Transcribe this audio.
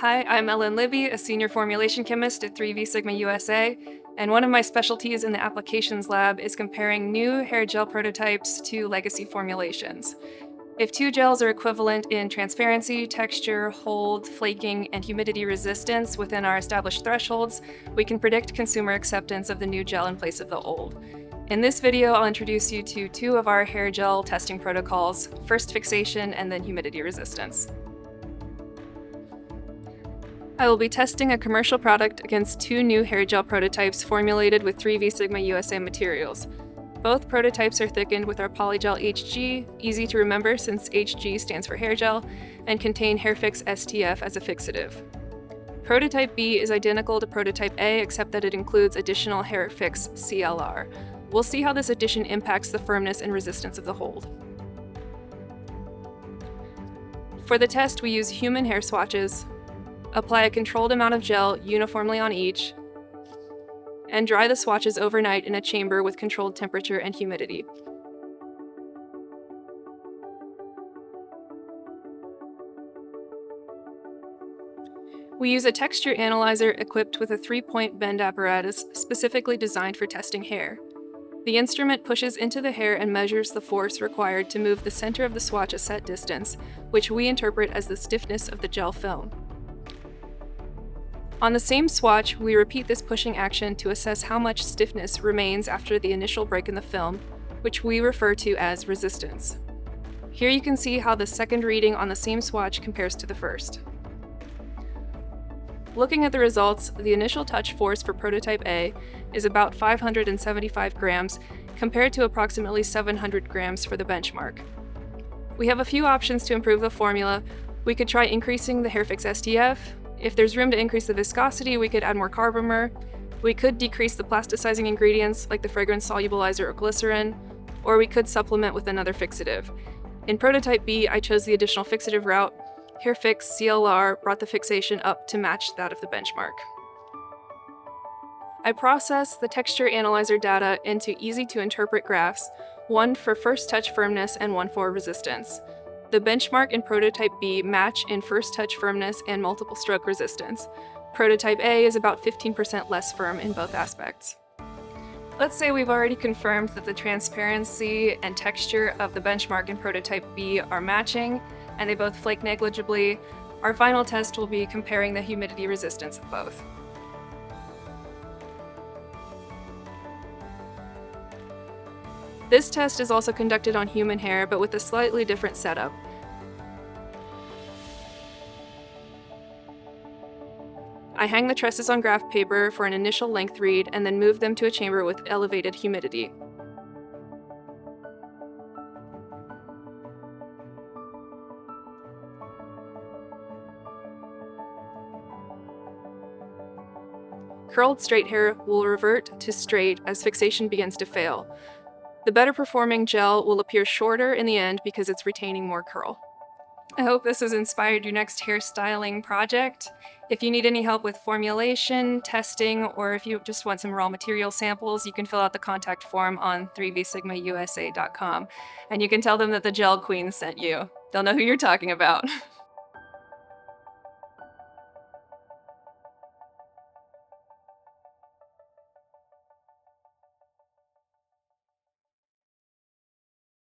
Hi, I'm Ellen Libby, a senior formulation chemist at 3V Sigma USA, and one of my specialties in the applications lab is comparing new hair gel prototypes to legacy formulations. If two gels are equivalent in transparency, texture, hold, flaking, and humidity resistance within our established thresholds, we can predict consumer acceptance of the new gel in place of the old. In this video, I'll introduce you to two of our hair gel testing protocols, first fixation and then humidity resistance. I will be testing a commercial product against two new hair gel prototypes formulated with 3V Sigma USA materials. Both prototypes are thickened with our Polygel HG, easy to remember since HG stands for hair gel, and contain HairFix STF as a fixative. Prototype B is identical to Prototype A except that it includes additional HairFix CLR. We'll see how this addition impacts the firmness and resistance of the hold. For the test, we use human hair swatches, apply a controlled amount of gel uniformly on each, and dry the swatches overnight in a chamber with controlled temperature and humidity. We use a texture analyzer equipped with a 3-point bend apparatus specifically designed for testing hair. The instrument pushes into the hair and measures the force required to move the center of the swatch a set distance, which we interpret as the stiffness of the gel film. On the same swatch, we repeat this pushing action to assess how much stiffness remains after the initial break in the film, which we refer to as resistance. Here you can see how the second reading on the same swatch compares to the first. Looking at the results, the initial touch force for Prototype A is about 575 grams compared to approximately 700 grams for the benchmark. We have a few options to improve the formula. We could try increasing the HairFix STF. If there's room to increase the viscosity, we could add more carbomer. We could decrease the plasticizing ingredients like the fragrance solubilizer or glycerin, or we could supplement with another fixative. In Prototype B, I chose the additional fixative route. HairFix CLR brought the fixation up to match that of the benchmark. I process the texture analyzer data into easy-to-interpret graphs, one for first touch firmness and one for resistance. The benchmark and Prototype B match in first touch firmness and multiple stroke resistance. Prototype A is about 15% less firm in both aspects. Let's say we've already confirmed that the transparency and texture of the benchmark and Prototype B are matching, and they both flake negligibly. Our final test will be comparing the humidity resistance of both. This test is also conducted on human hair, but with a slightly different setup. I hang the tresses on graph paper for an initial length read and then move them to a chamber with elevated humidity. Curled straight hair will revert to straight as fixation begins to fail. The better performing gel will appear shorter in the end because it's retaining more curl. I hope this has inspired your next hairstyling project. If you need any help with formulation, testing, or if you just want some raw material samples, you can fill out the contact form on 3vsigmausa.com. And you can tell them that the Gel Queen sent you. They'll know who you're talking about.